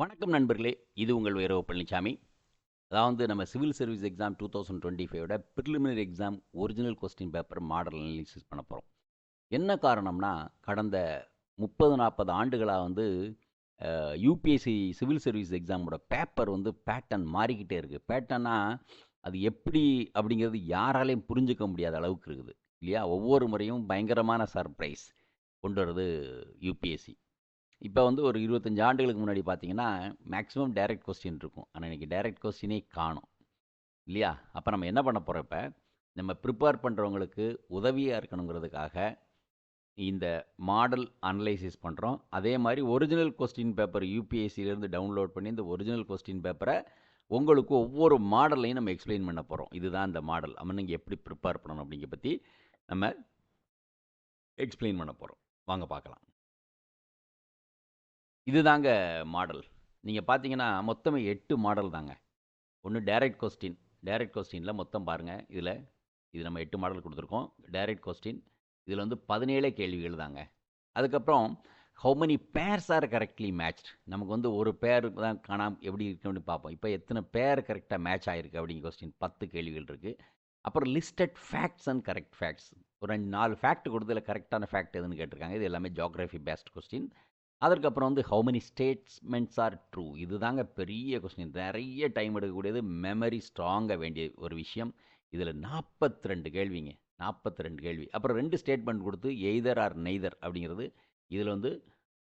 வணக்கம் நண்பர்களே, இது உங்கள் வைரவ பழனிசாமி. அதாவது நம்ம civil service exam 2025 preliminary exam original question paper model analysis பண்ண போகிறோம். என்ன காரணம்னா, கடந்த 30-40 ஆண்டுகளாக யூபிஎஸ்சி சிவில் சர்வீஸ் எக்ஸாமோட பேப்பர் பேட்டர்ன் மாறிக்கிட்டே இருக்குது. பேட்டர்னா அது எப்படி அப்படிங்கிறது யாராலையும் புரிஞ்சுக்க முடியாத அளவுக்கு இருக்குது இல்லையா? ஒவ்வொரு முறையும் பயங்கரமான சர்ப்ரைஸ் கொண்டு வருது யூபிஎஸ்சி. இப்போ ஒரு 25 ஆண்டுகளுக்கு முன்னாடி பார்த்தீங்கன்னா, மேக்ஸிமம் டைரக்ட் கொஸ்டின் இருக்கும். ஆனால் இன்றைக்கி டைரக்ட் கொஸ்டினே காணோம் இல்லையா? அப்போ நம்ம என்ன பண்ண போகிறோம், இப்போ நம்ம ப்ரிப்பேர் பண்ணுறவங்களுக்கு உதவியாக இருக்கணுங்கிறதுக்காக இந்த மாடல் அனலைசிஸ் பண்ணுறோம். அதே மாதிரி ஒரிஜினல் கொஸ்டின் பேப்பர் யூபிஎஸ்சிலேருந்து டவுன்லோட் பண்ணி இந்த ஒரிஜினல் கொஸ்டின் பேப்பரை உங்களுக்கு ஒவ்வொரு மாடலையும் நம்ம எக்ஸ்பிளைன் பண்ண போகிறோம். இதுதான் இந்த மாடல். நம்ம நீங்கள் எப்படி ப்ரிப்பேர் பண்ணணும் அப்படிங்கிற பற்றி நம்ம எக்ஸ்பிளைன் பண்ண போகிறோம். வாங்க பார்க்கலாம். இதுதாங்க மாடல். நீங்கள் பார்த்தீங்கன்னா மொத்தமே 8 மாடல் தாங்க. ஒன்று டைரக்ட் கொஸ்டின். டைரக்ட் கொஸ்டினில் மொத்தம் பாருங்கள், இது நம்ம 8 மாடல் கொடுத்துருக்கோம். டைரக்ட் கொஸ்டின் இதில் 17 கேள்விகள் தாங்க. அதுக்கப்புறம் how many pairs are correctly matched. நமக்கு ஒரு பேர் தான் காணாமல் எப்படி இருக்குன்னு பார்ப்போம். இப்போ எத்தனை பேர் கரெக்டாக மேட்ச் ஆகிருக்கு அப்படிங்கிற கொஸ்டின் 10 கேள்விகள் இருக்குது. அப்புறம் listed facts and correct facts, ஒரு 4 ஃபேக்ட் கொடுத்ததில் கரெக்டான ஃபேக்ட் எதுன்னு கேட்டிருக்காங்க. இது எல்லாமே ஜியோகிராஃபி பேஸ்ட் கொஸ்டின். அதற்கப்புறம் how many statements are true. இதுதாங்க பெரிய கொஸ்டின், நிறைய டைம் எடுக்கக்கூடியது, மெமரி ஸ்ட்ராங்காக வேண்டிய ஒரு விஷயம். இதில் 42 கேள்விங்க, 42 கேள்வி. அப்புறம் 2 ஸ்டேட்மெண்ட் கொடுத்து எய்தர் ஆர் நெய்தர் அப்படிங்கிறது. இதில்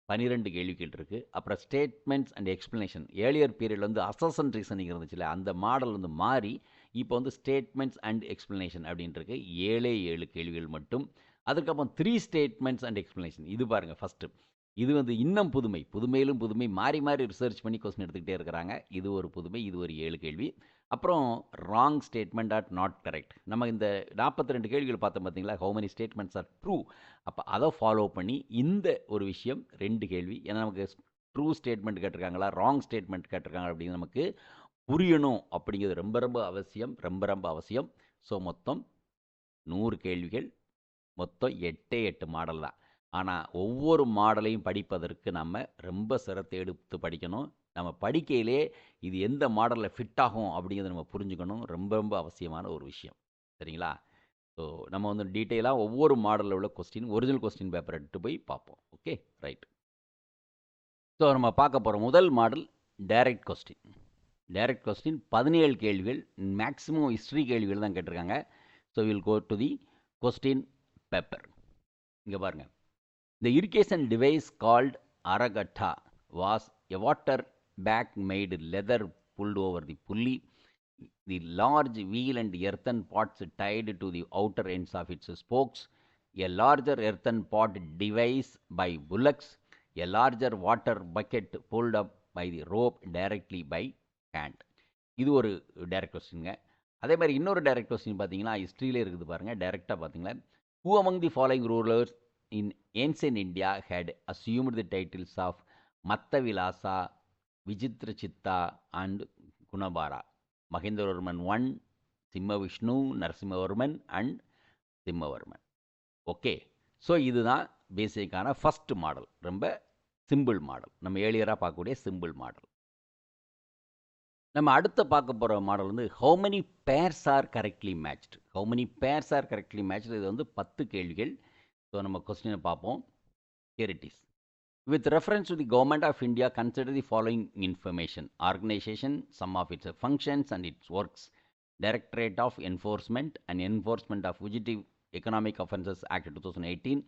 12 கேள்விகள் இருக்குது. அப்புறம் ஸ்டேட்மெண்ட்ஸ் அண்ட் எக்ஸ்ப்ளனேஷன். ஏர்லியர் பீரியடில் அசசன் ரீசனிங் இருந்துச்சுல்ல, அந்த மாடல் மாறி இப்போ ஸ்டேட்மெண்ட்ஸ் அண்ட் எக்ஸ்ப்ளனேஷன் அப்படின்ட்டு இருக்கு. 7 கேள்விகள் மட்டும். அதுக்கப்புறம் 3 ஸ்டேட்மெண்ட்ஸ் அண்ட் எக்ஸ்ப்ளனேஷன். இது பாருங்கள் ஃபஸ்ட்டு. இது இன்னும் புதுமை, புதுமையிலும் புதுமை, மாறி மாறி ரிசர்ச் பண்ணி கொஸ்டின் எடுத்துக்கிட்டே இருக்கிறாங்க. இது ஒரு புதுமை, இது ஒரு 7 கேள்வி. அப்புறம் wrong statement or not correct. நம்ம இந்த 42 கேள்விகள் பார்த்தோம் பார்த்தீங்களா, how many statements are true. அப்போ அதை ஃபாலோ பண்ணி இந்த ஒரு விஷயம் 2 கேள்வி. ஏன்னா நமக்கு ட்ரூ ஸ்டேட்மெண்ட் கேட்டிருக்காங்களா, ராங் ஸ்டேட்மெண்ட் கேட்டிருக்காங்க அப்படின்னு நமக்கு புரியணும். அப்படிங்கிறது ரொம்ப ரொம்ப அவசியம், ரொம்ப ரொம்ப அவசியம். ஸோ மொத்தம் 100 கேள்விகள், மொத்தம் 8 மாடல் தான். ஆனால் ஒவ்வொரு மாடலையும் படிப்பதற்கு நம்ம ரொம்ப சிரத்தை எடுத்து படிக்கணும். நம்ம படிக்கையிலே இது எந்த மாடலில் ஃபிட் ஆகும் அப்படிங்கிறத நம்ம புரிஞ்சுக்கணும். ரொம்ப ரொம்ப அவசியமான ஒரு விஷயம். சரிங்களா? ஸோ நம்ம டீட்டெயிலாக ஒவ்வொரு மாடலில் உள்ள கொஸ்டின், ஒரிஜினல் கொஸ்டின் பேப்பர் எடுத்து போய் பார்ப்போம். Okay, right. ஸோ நம்ம பார்க்க போகிற முதல் model direct question. Direct question 17 கேள்விகள், மேக்ஸிமம் ஹிஸ்ட்ரி கேள்விகள் தான் கேட்டிருக்காங்க. So will go to the question paper. இங்கே பாருங்கள். The irrigation device called Aragatta was a water bag made leather pulled over the pulley. The large wheel and earthen pots tied to the outer ends of its spokes. A larger earthen pot device by bullocks. A larger water bucket pulled up by the rope directly by hand. இது ஒரு direct கொஸ்டின்ங்க. அதே மாதிரி இன்னொரு direct question பார்த்தீங்கன்னா ஹிஸ்ட்ரியிலே இருக்குது பாருங்கள். டைரெக்டாக பார்த்தீங்கன்னா, who among the following rulers in ancient India had assumed the titles of Mattavilasa, Vichitrachitta and Gunabara? Mahendravarman I, Simhavishnu, Narasimhavarman and Simhavarman. Okay, so இதுதான் பேசிக்கான ஃபஸ்ட் மாடல். ரொம்ப சிம்பிள் மாடல், நம்ம ஏழியராக பார்க்கக்கூடிய சிம்பிள் மாடல். நம்ம அடுத்த பார்க்க போகிற model how many pairs are correctly matched. How many pairs are correctly matched. இது 10 கேள்விகள். ஸோ நம்ம கொஸ்டினை பார்ப்போம். Here it is. With reference to the Government of India, consider the following information: organization, some of its functions and its works, Directorate of Enforcement and Enforcement of Fugitive Economic Offences Act 2018,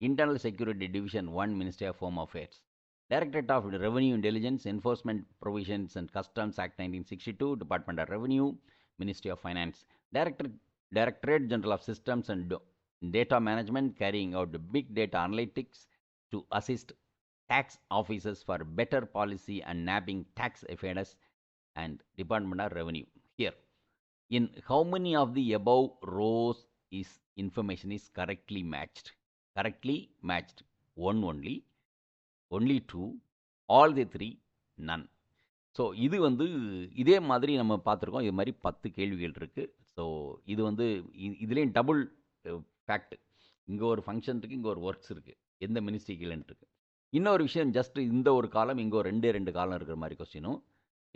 Internal Security Division 1, Ministry of Home Affairs, Directorate of Revenue Intelligence, Enforcement Provisions and Customs Act 1962, Department of Revenue, Ministry of Finance, Directorate General of Systems and Data Management, carrying out big data analytics to assist tax officers for better policy and nabbing tax offenders, and Department of Revenue. Here, in how many of the above rows is information is correctly matched? Correctly matched, 1 only, only 2, all the 3, none. So இது இதே மாதிரி நம்ம பார்த்துருக்கோம். இது மாதிரி 10 கேள்விகள் இருக்குது. So இது இதுலேயும் டபுள் ஃபேக்ட். இங்கே ஒரு ஃபங்க்ஷன் இருக்குது, இங்கே ஒரு ஒர்க்ஸ் இருக்குது. எந்த மினிஸ்ட்ரி கீழேன்னு இருக்குது. இன்னொரு விஷயம் ஜஸ்ட் இந்த ஒரு காலம் இங்கே ஒரு 2 காலம் இருக்கிற மாதிரி கொஸ்டினும்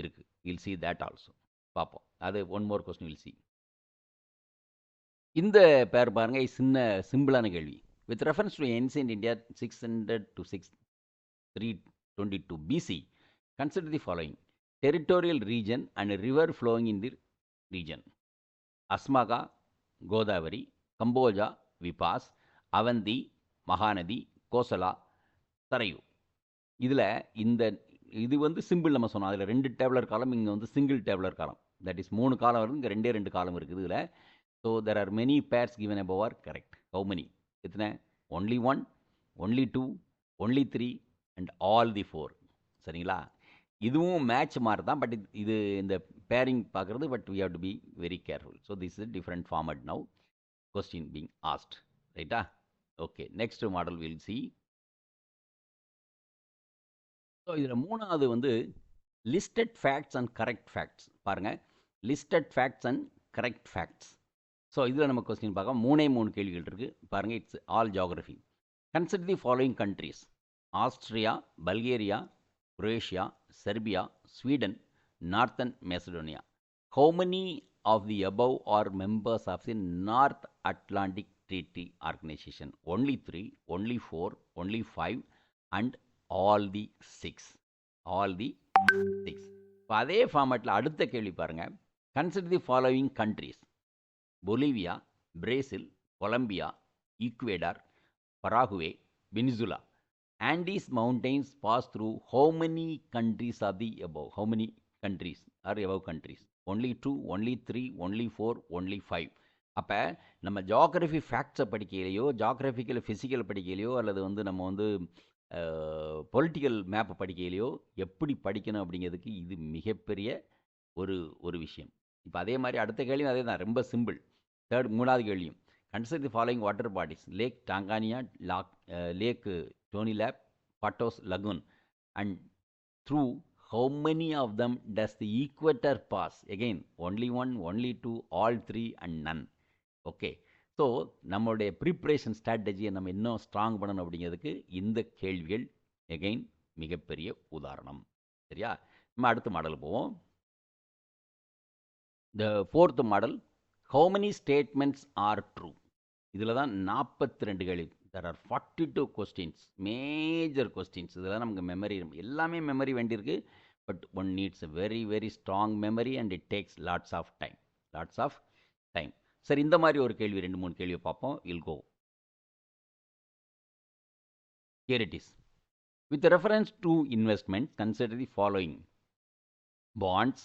இருக்குது. Will see that also. பார்ப்போம். அது one more question will see. இந்த பேர் பாருங்க, சின்ன சிம்பிளான கேள்வி. With reference to ancient India 600 to 322 BC, consider the following territorial region and river flowing in the region: Asmaka, Godavari, Kamboja, Vipas, Avanti, Mahanadi, Kosala, தரையூ. இதில் இது வந்து சிம்பிள் நம்ம சொன்னோம். அதில் 2 டேபுலர் காலம், இங்கே வந்து single tabular column. That is 3 column வருது, இங்கே 2 காலம் இருக்குது இதில். So there are many pairs given above are correct. How many? எத்தனை? Only 1, only 2, only 3 and all the 4. சரிங்களா? இதுவும் மேட்ச் மாதிரி தான், பட் இது இந்த பேரிங் பார்க்குறது, but we have to be very careful. So this is different format now question being asked. ரைட்டா? Okay, next model will see. So இதில் 3வது வந்து listed facts and correct facts. பாருங்கள், listed facts and correct facts. So இதில் நம்ம question பார்க்க 3 கேள்விகள் இருக்குது. பாருங்கள், it's all geography. Consider the following countries: Austria, Bulgaria, Croatia, Serbia, Sweden, Northern Macedonia. How many of the above R members of the north Atlantic treaty organisation? Only 3, only 4, only 5 and all the 6. All the 6. இப்போ அதே ஃபார்மேட்டில் அடுத்த கேள்வி பாருங்கள். Consider the following countries: Bolivia, Brazil, Colombia, Ecuador, Paraguay, Venezuela. Andes mountains pass through how many countries are the above? How many countries are above countries? Only 2, only 3, only 4, only 5. அப்போ நம்ம geography ஃபேக்ட்ஸை படிக்கையிலையோ, geographical physical படிக்கையிலையோ, அல்லது வந்து நம்ம வந்து political மேப்பை படிக்கையிலையோ எப்படி படிக்கணும் அப்படிங்கிறதுக்கு இது மிகப்பெரிய ஒரு விஷயம். இப்போ அதே மாதிரி அடுத்த கேள்வியும் அதே தான், ரொம்ப சிம்பிள். 3வது கேள்வியும் consider the following water bodies: Lake Tanganyika, Lake Tonle Sap, Patos Lagoon, and through how many of them does the equator pass? Again only 1, only 2, all 3 and none. Okay, so நம்மளுடைய ப்ரிப்ரேஷன் ஸ்ட்ராட்டஜியை நம்ம இன்னும் strong பண்ணணும் அப்படிங்கிறதுக்கு இந்த கேள்விகள் again மிகப்பெரிய உதாரணம். சரியா? நம்ம அடுத்த மாடல் போவோம். The 4th model, how many statements are true? இதில் தான் 42 கேள்வி. There are 42 questions, major questions. இதெல்லாம் நமக்கு மெமரி, எல்லாமே மெமரி வேண்டியிருக்கு. But one needs a very very strong memory and it takes lots of time. சரி, இந்த மாதிரி ஒரு கேள்வி 2-3 கேள்வியை பார்ப்போம். We'll go. Here it is. With reference to investment, consider the following: bonds,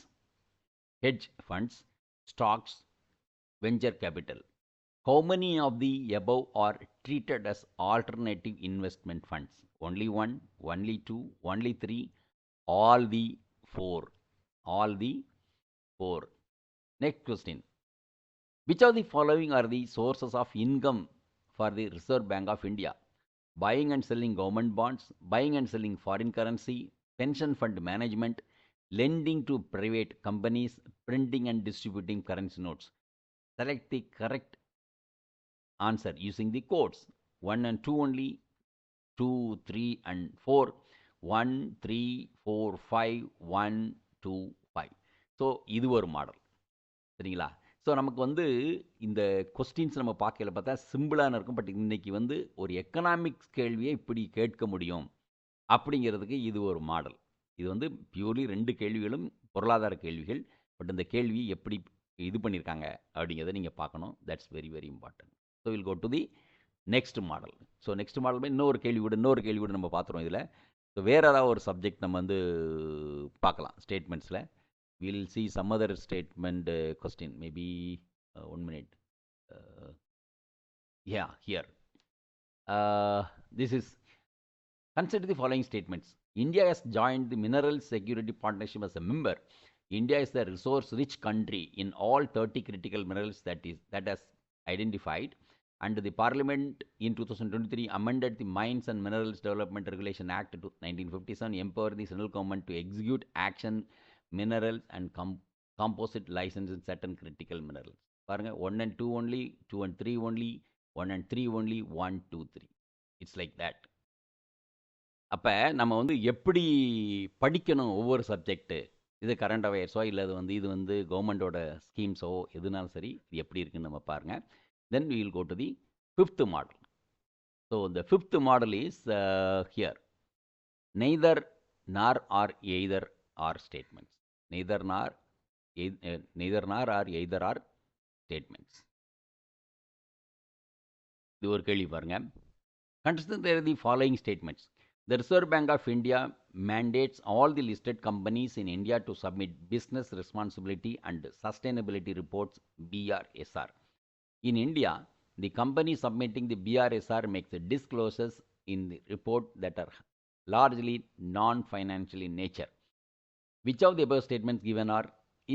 hedge funds, stocks, venture capital. How many of the above are treated as alternative investment funds? Only 1, only 2, only 3, all the 4. All the 4. Next question. Which of the following are the sources of income for the Reserve Bank of India? Buying and selling government bonds, buying and selling foreign currency, pension fund management, lending to private companies, printing and distributing currency notes. Select the correct answer using the codes 1 and 2 only, 2, 3 and 4, 1, 3, 4, 5, 1, 2, 5. So இது ஒரு model. சரிங்களா? So நமக்கு வந்து இந்த questions நம்ம பார்க்கல பார்த்தா சிம்பிளான இருக்கும். பட் இன்னைக்கு வந்து ஒரு எக்கனாமிக்ஸ் கேள்வியை இப்படி கேட்க முடியும் அப்படிங்கிறதுக்கு இது ஒரு மாடல். இது வந்து பியூர்லி 2 கேள்விகளும் பொருளாதார கேள்விகள். பட் இந்த கேள்வி எப்படி இது பண்ணியிருக்காங்க அப்படிங்கிறத நீங்கள் பார்க்கணும். That's very very important. So will go to the next model. So next model இன்னொரு கேள்வி விட நம்ம பார்த்துருவோம் இதில். ஸோ வேறு ஏதாவது ஒரு சப்ஜெக்ட் நம்ம வந்து பார்க்கலாம் ஸ்டேட்மெண்ட்ஸில். Will see some other statement question. Maybe 1 minute. Here. This is, consider the following statements. India has joined the Mineral Security Partnership as a member. India is the resource-rich country in all 30 critical minerals that has identified, and the Parliament in 2023 amended the Mines and Minerals Development Regulation Act 1957, empowering the central government to execute action minerals and composite license in certain critical minerals. பாருங்க, 1 and 2 only, 2 and 3 only, 1 and 3 only, 1, 2, 3. It's like that. அப்போ நம்ம வந்து எப்படி படிக்கணும் ஒவ்வொரு subject, இது current அஃபேர்ஸோ இல்லை இது வந்து கவர்மெண்ட்டோட ஸ்கீம்ஸோ எதுனாலும் சரி, இது எப்படி இருக்குன்னு நம்ம பாருங்கள். தென் we will go to the fifth model. So the fifth model is here. Neither nor or either are statements. Neither nor or either are statements. இது ஒரு கேள்வி பாருங்க. Consider the following statements. The Reserve Bank of India mandates all the listed companies in India to submit business responsibility and sustainability reports BRSR. In India, the company submitting the BRSR makes disclosures in the report that are largely non-financial in nature. Which of the above statements given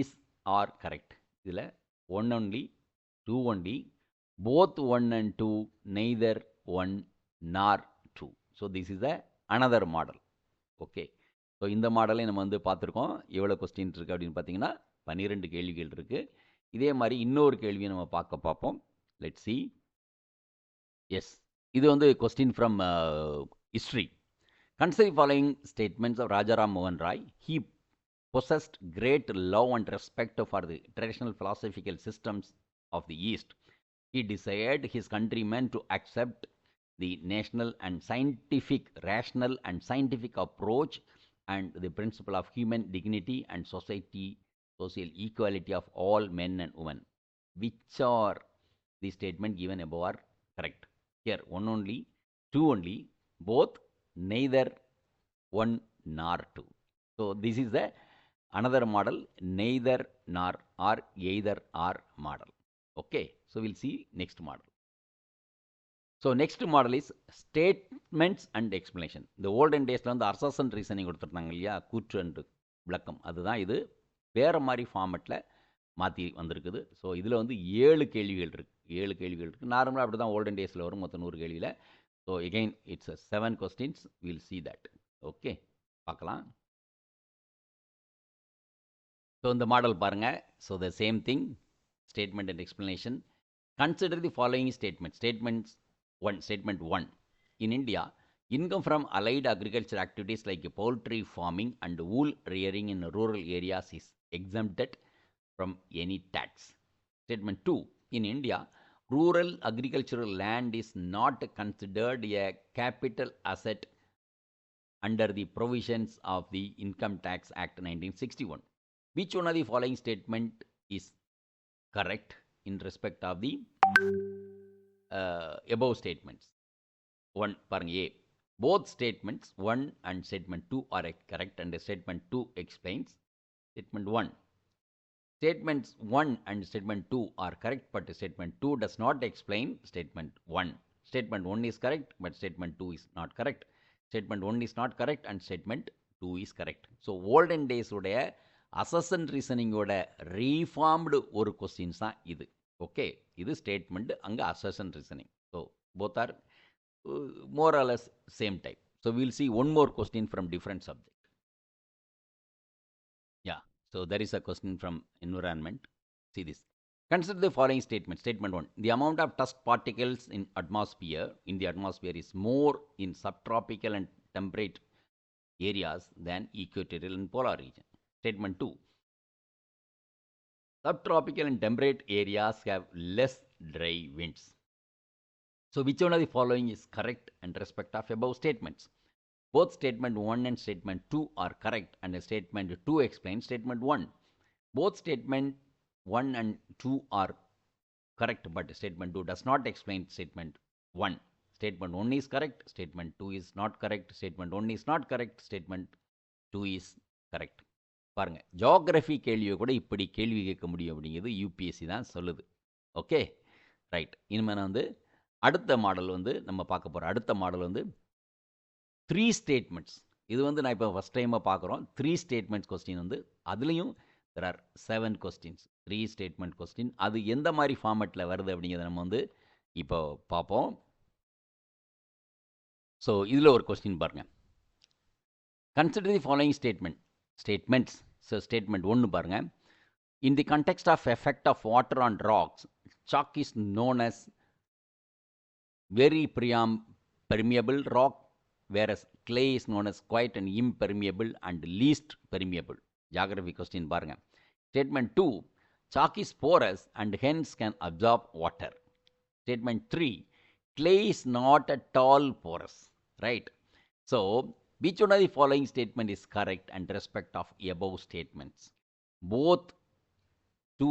is correct? இதில் 1 only, 2 only, both 1 and 2, neither 1 nor 2. So this is another model. Okay, so இந்த மாடலை நம்ம வந்து பார்த்துருக்கோம். எவ்வளோ question இருக்குது அப்படின்னு பார்த்தீங்கன்னா 12 கேள்விகள் இருக்குது. இதே மாதிரி இன்னொரு கேள்வியை நம்ம பார்ப்போம். Let see. எஸ், இது வந்து question from history. Consider the following statements of Rajaram Mohan Roy. He possessed great love and respect for the traditional philosophical systems of the East. He desired his countrymen to accept the rational and scientific approach and the principle of human dignity and social equality of all men and women. Which are the statement given above are correct? Here, 1 only, 2 only, both, neither 1 nor 2. So this is another model, neither nor or either or model. Okay, so we'll see next model. So next model is statements and explanation. The olden daysல வந்து assertion reasoning கொடுத்துருந்தாங்க இல்லையா, கூற்று and விளக்கம். அதுதான் இது வேறு மாதிரி ஃபார்மெட்டில் மாற்றி வந்திருக்குது. ஸோ இதில் வந்து 7 கேள்விகள் இருக்குது. நார்மலாக அப்படி தான் ஓல்டன் டேஸில் வரும், மொத்தம் 100 கேள்வியில். So again it's 7 questions. Will see that. Okay, பார்க்கலாம். ஸோ இந்த மாடல் பாருங்கள். So the same thing, statement and explanation. Consider the following statements. Statement 1. In India, income from allied agriculture activities like poultry farming and wool rearing in rural areas is exempted from any tax. Statement 2. In India, rural agricultural land is not considered a capital asset under the provisions of the Income Tax Act 1961. Which one of the following statement is correct in respect of the above statements? 1, பாருங்க, A. Both statements 1 and statement 2 are correct and statement 2 explains. Statement 1. Statements 1 and statement 2 are correct, but statement 2 does not explain statement 1. Statement 1 is correct, but statement 2 is not correct. Statement 1 is not correct and statement 2 is correct. So olden days உடைய assertion reasoning ஓட reformed ஒரு questions தான் இது. Okay, இது statement, அங்கே assertion reasoning. So both are more or less same type. So we'll see one more question from different subject. Yeah, so there is a question from environment. See this. Consider the following statement. Statement 1. The amount of dust particles in the atmosphere is more in subtropical and temperate areas than equatorial and polar region. Statement 2. Subtropical and temperate areas have less dry winds. So which one of the following is correct in respect of above statements? Both statement 1 and statement 2 are correct and statement 2 explains statement 1. Both statement 1 and 2 are correct, but statement 2 does not explain statement 1. Statement 1 is correct, statement 2 is not correct, statement 1 is not correct, statement 2 is correct. பாருங்க, geography கேள்வியை கூட இப்படி கேள்வி கேட்க முடியும் அப்படிங்கிறது UPSC தான் சொல்லுது. Okay, right. இனிமேல் நான் வந்து அடுத்த மாடல் வந்து நம்ம பார்க்க போகிறோம். அடுத்த மாடல் வந்து 3 ஸ்டேட்மெண்ட்ஸ். இது வந்து நான் இப்போ ஃபஸ்ட் டைமாக பார்க்குறோம். 3 ஸ்டேட்மெண்ட்ஸ் கொஸ்டின் வந்து அதுலேயும் there are 7 questions. 3 statement question. அது எந்த மாதிரி ஃபார்மேட்டில் வருது அப்படிங்கிறத நம்ம வந்து இப்போ பார்ப்போம். ஸோ இதில் ஒரு கொஸ்டின் பாருங்கள். Consider the following statements. So statement 1 பாருங்க. In the context of effect of water on rocks, chalk is known as very permeable rock, whereas clay is known as quite an impermeable and least permeable. Geography question பாருங்க. Statement 2, chalk is porous and hence can absorb water. Statement 3, clay is not at all porous, right? So, which one of the following statement is correct and respect of above statements? Both 2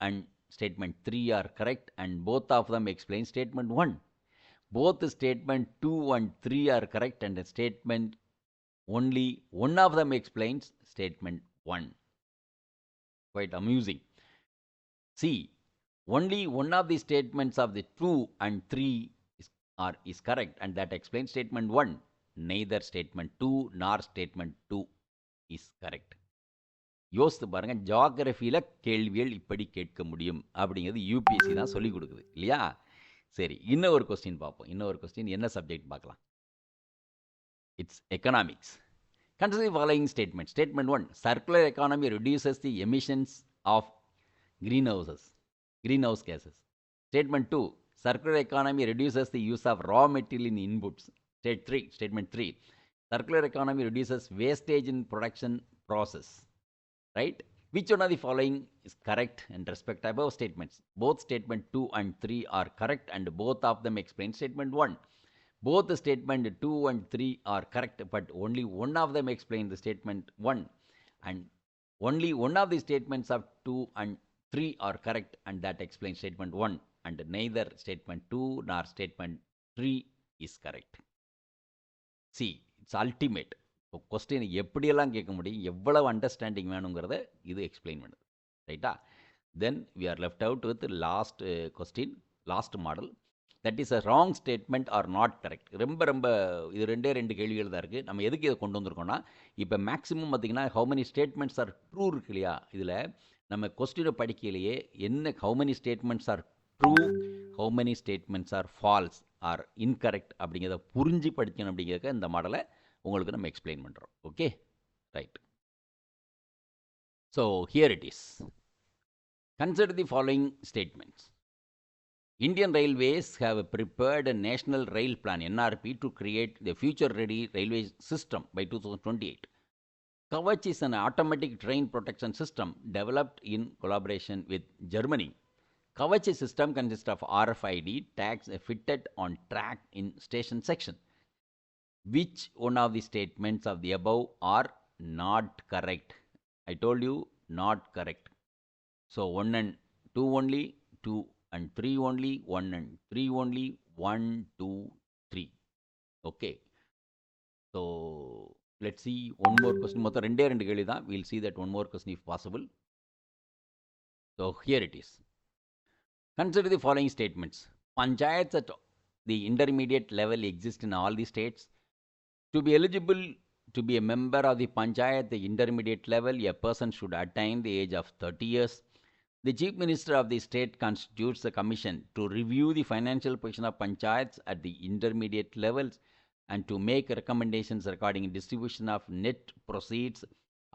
and statement 3 are correct and both of them explain statement 1. Both statement 2 and 3 are correct and the statement only one of them explains statement 1. Quite amusing. See, only one of the statements of the 2 and 3 is correct and that explains statement 1. Neither statement 2 nor statement 2 is correct. யோசித்து பாருங்கள், ஜியாகிரஃபியில் கேள்விகள் இப்படி கேட்க முடியும் அப்படிங்கிறது UPSC தான் சொல்லிக் கொடுக்குது இல்லையா? சரி, இன்னொரு கொஸ்டின் பார்ப்போம். இன்னொரு கொஸ்டின் என்ன சப்ஜெக்ட் பார்க்கலாம். It's economics. Consider the following statement. Statement 1, circular economy reduces the emissions of greenhouse gases. Statement 2, circular economy reduces the use of raw material in inputs. Statement 3, circular economy reduces wastage in production process. Right? Which one of the following is correct in respect to above statements? Both statement 2 and 3 are correct and both of them explain statement 1. Both the statement 2 and 3 are correct but only one of them explains the statement 1 and only one of the statements of 2 and 3 are correct and that explains statement 1 and neither statement 2 nor statement 3 is correct. See, it's ultimate. இப்போ question எப்படியெல்லாம் கேட்க முடியும், எவ்வளவு understanding வேணுங்கிறத இது explain பண்ணுது. ரைட்டா? Then we are left out with last question, last model. That is a wrong statement or not correct. ரொம்ப இது ரெண்டு கேள்விகள் தான் இருக்குது. நம்ம எதுக்கு இதை கொண்டு வந்திருக்கோம்னா, இப்போ மேக்ஸிமம் பார்த்திங்கன்னா how many statements are true இருக்கு இல்லையா? இதில் நம்ம கொஸ்டினை படிக்கையிலேயே என்ன how many statements are true, how many statements are false or incorrect அப்படிங்கிறத புரிஞ்சு படிக்கணும். அப்படிங்கிறதுக்கு இந்த மாடலை உங்களுக்கு நம்ம எக்ஸ்பிளைன் பண்ணுறோம். Okay, right. So here it is. Consider the following statements. Indian Railways have prepared a National Rail Plan (NRP) to create the future-ready railway system by 2028. Kavach is an automatic train protection system developed in collaboration with Germany. Kavach system consists of RFID tags fitted on track in station section. Which one of the statements of the above are not correct? I told you, not correct. So 1 and 2 only, 2 and 3 only, 1 and 3 only, 1, 2, 3. Okay. So let's see one more question. மொத்தம் ரெண்டு கேள்வி தான். We'll see that one more question if possible. So here it is. Consider the following statements. Panchayats at the intermediate level exist in all the states. To be eligible to be a member of the Panchayat at the intermediate level, a person should attain the age of 30 years. The Chief Minister of the state constitutes a commission to review the financial position of Panchayats at the intermediate levels and to make recommendations regarding distribution of net proceeds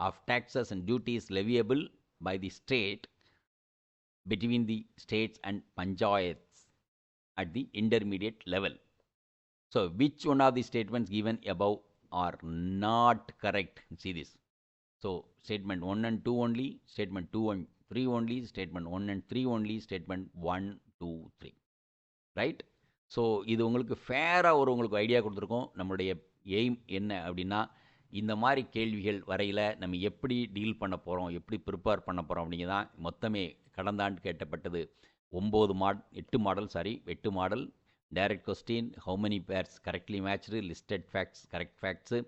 of taxes and duties leviable by the state between the states and Panchayats at the intermediate level. So, which one of the statements given above are not correct? See this. So, statement 1 and 2 only, statement 2 and 3 only, statement 1 and 3 only, statement 1, 2, 3. Right? So இது உங்களுக்கு ஃபேராக உங்களுக்கு idea கொடுத்துருக்கோம். நம்மளுடைய aim என்ன அப்படின்னா, இந்த மாதிரி கேள்விகள் வரையில் நம்ம எப்படி டீல் பண்ண போகிறோம், எப்படி ப்ரிப்பேர் பண்ண போகிறோம் அப்படிங்கிறதான். மொத்தமே கடந்த ஆண்டு கேட்டப்பட்டது 8 model. Direct question, how many pairs correctly matched, listed facts, correct facts,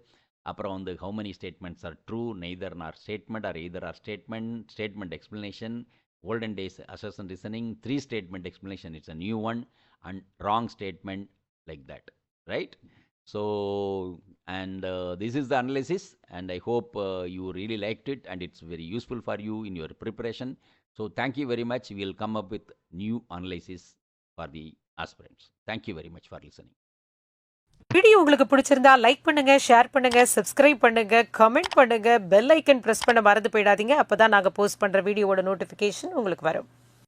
அப்புறம் how many statements are true, neither nor statement or either or statement explanation, olden days assertion reasoning, 3 statement explanation, it's a new one, and wrong statement, like that, right? So, and this is the analysis, and I hope you really liked it and it's very useful for you in your preparation. So thank you very much. We will come up with new analysis for the aspirants. Thank you very much for listening. Video உங்களுக்கு பிடிச்சிருந்தா like பண்ணுங்க, share பண்ணுங்க, subscribe பண்ணுங்க, comment பண்ணுங்க, bell icon press பண்ண மறந்து போயிடாதீங்க. அப்பதான் நாங்க போஸ்ட் பண்ற வீடியோவோட நோட்டிபிகேஷன் உங்களுக்கு வரும்.